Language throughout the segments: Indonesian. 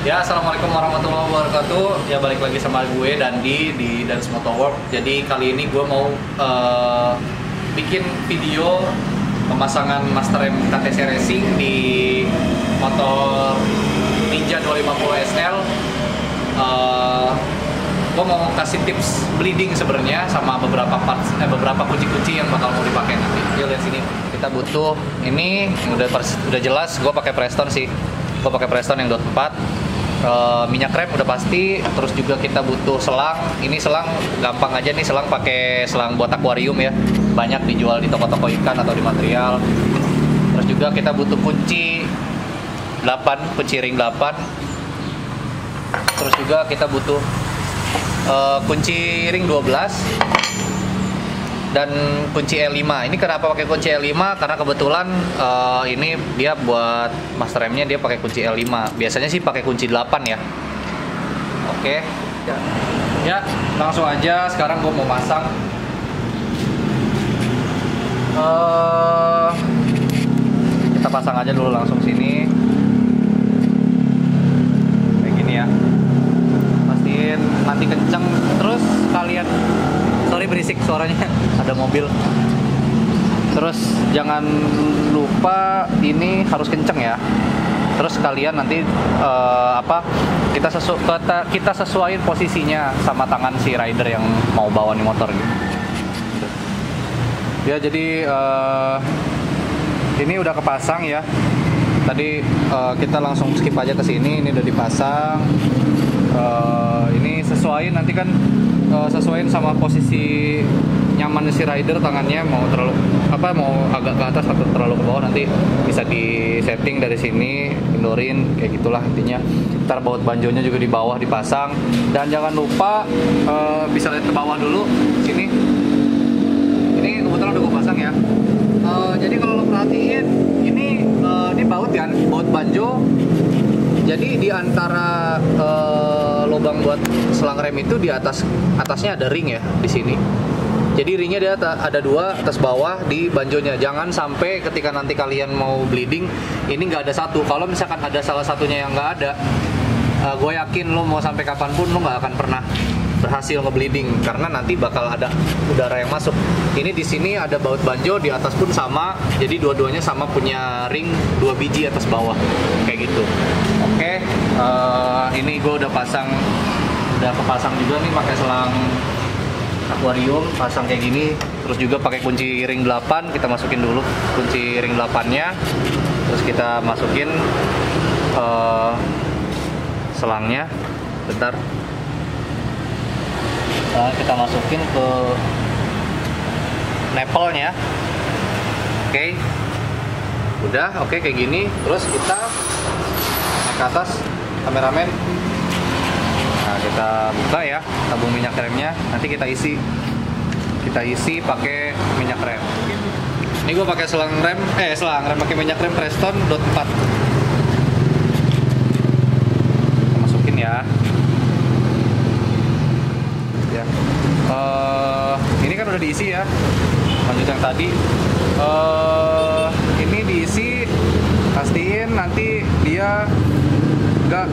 Ya, assalamualaikum warahmatullahi wabarakatuh. Ya, balik lagi sama gue Dandi di Dance Motorwork. Jadi kali ini gue mau bikin video pemasangan master rem KTC Racing di motor Ninja 250 SL. Gue mau kasih tips bleeding sebenarnya sama beberapa parts, beberapa kunci-kunci yang bakal mau dipakai nanti. Yuk lihat sini. Kita butuh ini yang udah jelas. Gue pakai Preston sih. Gue pakai Preston yang dot 4. Minyak rem udah pasti, terus juga kita butuh selang. Ini selang gampang aja nih, selang pakai selang buat akuarium ya, banyak dijual di toko-toko ikan atau di material. Terus juga kita butuh kunci 8, kunci ring 8. Terus juga kita butuh kunci ring 12 dan kunci L5. Ini kenapa pakai kunci L5? Karena kebetulan ini dia buat master remnya dia pakai kunci L5. Biasanya sih pakai kunci 8 ya. Oke. Ya, langsung aja sekarang gue mau pasang. Kita pasang aja dulu langsung sini. Kayak gini ya. Pastiin nanti kenceng terus kalian. Sorry berisik suaranya, ada mobil. Terus jangan lupa ini harus kenceng ya. Terus kalian nanti kita sesuaiin posisinya sama tangan si rider yang mau bawa nih motor gitu. Ya jadi ini udah kepasang ya. Tadi kita langsung skip aja ke sini. Ini udah dipasang. Ini sesuaiin nanti kan. Sesuaiin sama posisi nyaman si rider, tangannya mau agak ke atas atau terlalu ke bawah, nanti bisa di setting dari sini, kendorin kayak gitulah intinya. Ntar baut banjonya juga di bawah dipasang, dan jangan lupa bisa lihat ke bawah dulu sini. Ini kebetulan udah gue pasang ya. Jadi kalau lo perhatiin ini baut kan, baut banjo. Jadi di antara lubang buat selang rem itu di atasnya ada ring ya di sini. Jadi ringnya dia ada dua, atas bawah di banjonya. Jangan sampai ketika nanti kalian mau bleeding ini nggak ada satu. Kalau misalkan ada salah satunya yang nggak ada, gue yakin lo mau sampai kapanpun lo nggak akan pernah berhasil ngebleeding karena nanti bakal ada udara yang masuk. Ini di sini ada baut banjo, di atas pun sama. Jadi dua-duanya sama punya ring 2 biji atas bawah kayak gitu. Oke, ini gue udah kepasang juga nih pakai selang akuarium, pasang kayak gini. Terus juga pakai kunci ring 8, kita masukin dulu kunci ring 8-nya. Terus kita masukin selangnya. Bentar. Kita masukin ke nipple-nya. Oke. Udah, oke kayak gini. Terus kita naik ke atas, kameramen. Nah, kita buka ya tabung minyak remnya. Nanti kita isi pakai minyak rem. Ini gue pakai selang rem pakai minyak rem Preston dot 4. Kita masukin ya. Ini kan udah diisi ya, lanjut yang tadi. Ini diisi, pastiin nanti dia nggak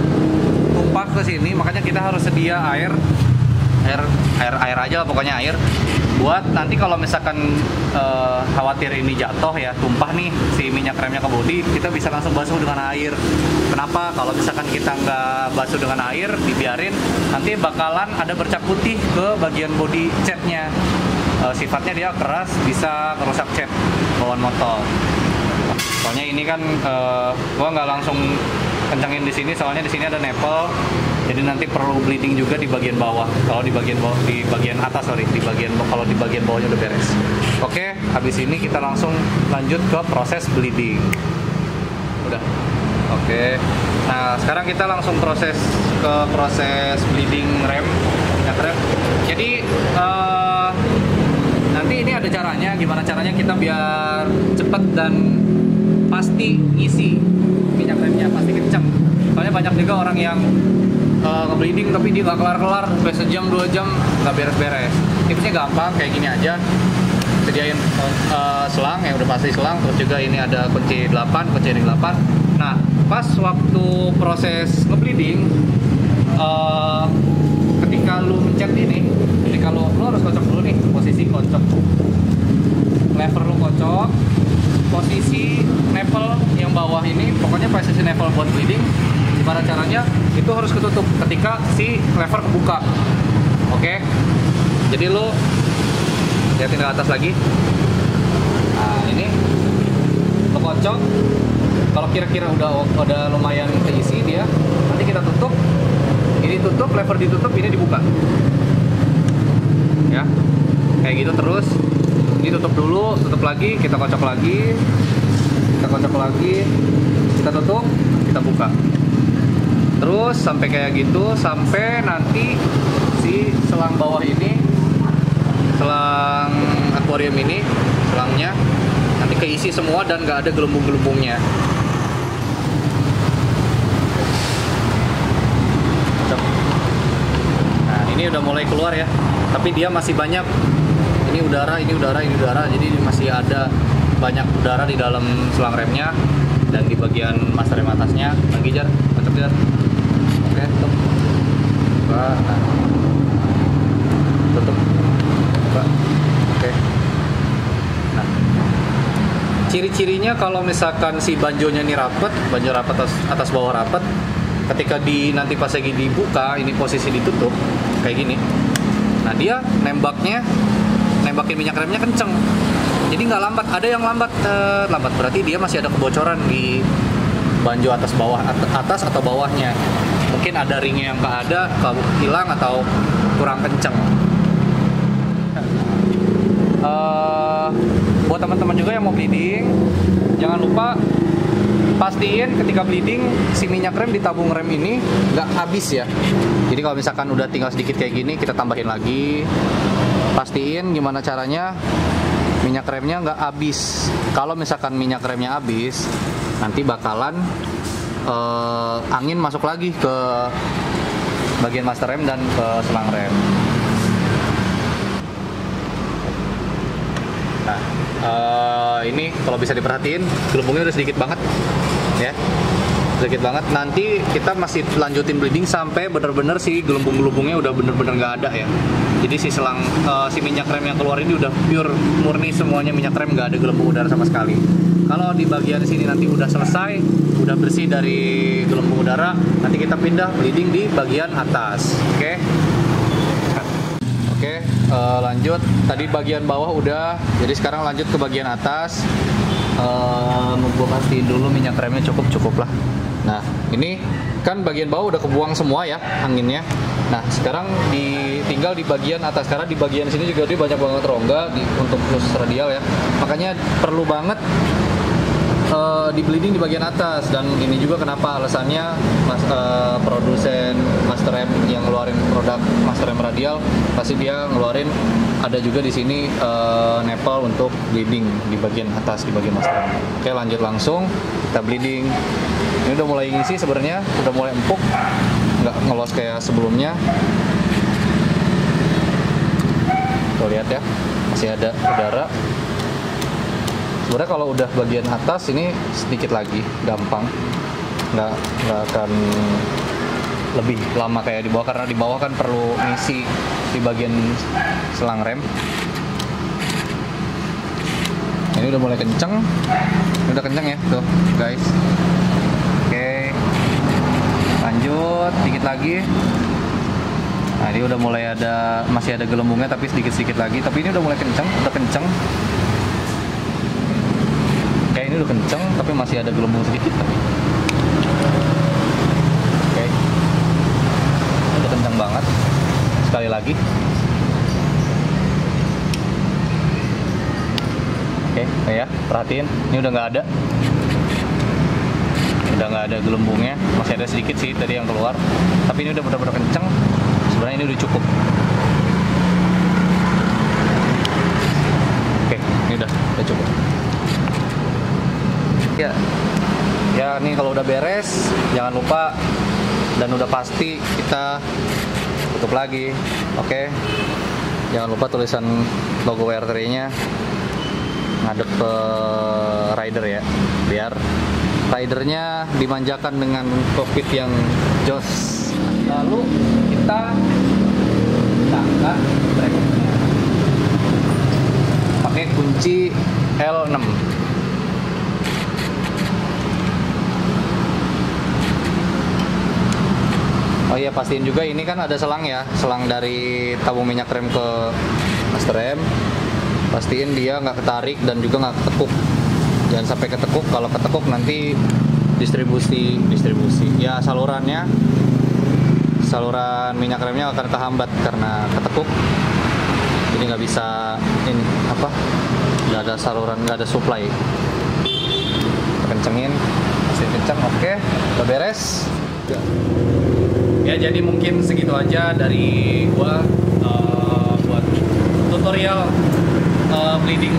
tumpah ke sini, makanya kita harus sedia air aja lah, pokoknya air buat nanti kalau misalkan khawatir ini jatuh ya, tumpah nih si minyak remnya ke bodi, kita bisa langsung basuh dengan air. Kenapa? Kalau misalkan kita nggak basuh dengan air, dibiarin, nanti bakalan ada bercak putih ke bagian bodi catnya. Sifatnya dia keras, bisa merusak cat bawaan motor. Soalnya ini kan gua nggak langsung kencengin di sini, soalnya di sini ada nipple. Jadi nanti perlu bleeding juga di bagian bawah. Kalau di bagian bawah, di bagian atas kalau di bagian bawahnya udah beres. Oke, habis ini kita langsung lanjut ke proses bleeding. Udah. Oke. Nah, sekarang kita langsung proses bleeding rem, minyak rem. Jadi nanti ini ada caranya, gimana caranya kita biar cepet dan pasti ngisi minyak remnya, pasti kenceng. Soalnya banyak juga orang yang ngebleeding tapi dia nggak kelar-kelar sampai sejam 2 jam nggak beres-beres. Tipsnya gampang, kayak gini aja. Sediain selang yang udah pasti selang, terus juga ini ada kunci 8, kunci ring 8. Nah, pas waktu proses ngebleeding, ketika lu mencet ini, ketika lu harus kocok dulu nih, posisi kocok, lever lu kocok, posisi nipple yang bawah ini, pokoknya posisi nipple buat bleeding, gimana caranya itu harus ketutup ketika si lever kebuka. Oke, jadi lu lihatin ke atas lagi. Nah, ini lu kocok. Kalau kira-kira udah lumayan keisi dia, nanti kita tutup. Ini tutup, lever ditutup, ini dibuka. Ya, kayak gitu terus. Ini tutup dulu, tutup lagi, kita kocok lagi, kita kocok lagi, kita tutup, kita buka. Terus sampai kayak gitu, sampai nanti si selang bawah ini, selang akuarium ini, selangnya nanti keisi semua dan nggak ada gelembung-gelembungnya. Nah, ini udah mulai keluar ya, tapi dia masih banyak. Ini udara, ini udara, ini udara, jadi masih ada banyak udara di dalam selang remnya dan di bagian master rem atasnya. Lagi Jar, kocok Jar. Oke, tutup. Buka. Nah. Tutup. Buka. Oke. Nah, ciri-cirinya kalau misalkan si banjonya ini rapet, banjo rapet atas bawah rapet, ketika nanti pas lagi dibuka, ini posisi ditutup kayak gini. Nah, dia nembakin minyak remnya kenceng, jadi nggak lambat. Ada yang lambat berarti dia masih ada kebocoran di banjo atas atau bawahnya. Mungkin ada ringnya yang nggak ada, hilang atau kurang kenceng. Buat teman-teman juga yang mau bleeding, jangan lupa pastiin ketika bleeding si minyak rem di tabung rem ini nggak habis ya. Jadi kalau misalkan udah tinggal sedikit kayak gini, kita tambahin lagi. Pastiin gimana caranya minyak remnya nggak habis. Kalau misalkan minyak remnya habis, nanti bakalan angin masuk lagi ke bagian master rem dan ke selang rem. Nah, ini kalau bisa diperhatiin, gelembungnya udah sedikit banget ya, sedikit banget. Nanti kita masih lanjutin bleeding sampai bener-bener si gelembung-gelembungnya udah bener-bener nggak ada ya. Jadi si selang si minyak rem yang keluar ini udah pure, murni semuanya minyak rem, nggak ada gelembung udara sama sekali. Kalau di bagian sini nanti udah selesai, udah bersih dari gelembung udara, nanti kita pindah bleeding di bagian atas. Oke. Oke, lanjut. Tadi bagian bawah udah, jadi sekarang lanjut ke bagian atas. Gue pastiin dulu minyak remnya cukup lah. Nah, ini kan bagian bawah udah kebuang semua ya anginnya. Nah, sekarang tinggal di bagian atas, karena di bagian sini juga dia banyak banget rongga untuk plus radial ya. Makanya perlu banget di bleeding di bagian atas. Dan ini juga kenapa alasannya produsen master rem yang ngeluarin produk master rem radial, pasti dia ngeluarin ada juga di sini nipple untuk bleeding di bagian atas, di bagian master rem. Oke, lanjut langsung kita bleeding. Ini udah mulai ngisi sebenarnya, udah mulai empuk, nggak ngelos kayak sebelumnya. Tuh lihat ya, masih ada udara. Sebenarnya kalau udah bagian atas ini sedikit lagi, gampang, nggak akan lebih lama kayak di bawah, karena di bawah kan perlu ngisi di bagian selang rem. Ini udah mulai kenceng, ini udah kenceng ya tuh guys. Oke, lanjut dikit lagi. Nah, ini udah mulai masih ada gelembungnya tapi sedikit lagi, tapi ini udah mulai kenceng, udah kenceng. Kayak ini udah kenceng tapi masih ada gelembung sedikit tapi. Oke. Udah kenceng banget. Sekali lagi. Oke, ya, perhatiin, ini udah nggak ada. Udah nggak ada gelembungnya, masih ada sedikit sih tadi yang keluar. Tapi ini udah benar-benar kenceng. Sebenarnya ini udah cukup. Oke, ini udah cukup. Ya ini kalau udah beres, jangan lupa dan udah pasti kita tutup lagi. Oke, jangan lupa tulisan logo WR3 nya ngadep ke rider ya, biar ridernya dimanjakan dengan kokpit yang jos. Lalu kita angkat braknya pakai kunci L6. Oh iya, pastiin juga ini kan ada selang ya, selang dari tabung minyak rem ke master rem. Pastiin dia nggak ketarik dan juga nggak ketekuk. Jangan sampai ketekuk. Kalau ketekuk nanti distribusi ya saluran minyak remnya akan kehambat karena ketekuk. Jadi nggak bisa ini nggak ada saluran, nggak ada supply. Kencengin, masih kencang. Oke, udah beres. Ya, jadi mungkin segitu aja dari gua buat tutorial bleeding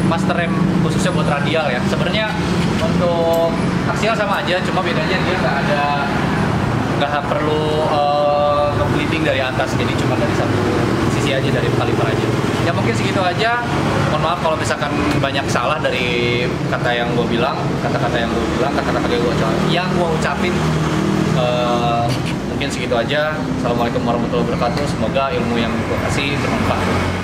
master rem khususnya buat radial ya. Sebenarnya untuk aksial sama aja, cuma bedanya dia nggak perlu nge-bleeding dari atas, jadi cuma dari satu sisi aja, dari kaliper aja. Ya mungkin segitu aja. Mohon maaf kalau misalkan banyak salah dari kata-kata yang gue bilang, kata-kata yang gue ucapin. Mungkin segitu aja. Assalamualaikum warahmatullahi wabarakatuh. Semoga ilmu yang gue kasih bermanfaat.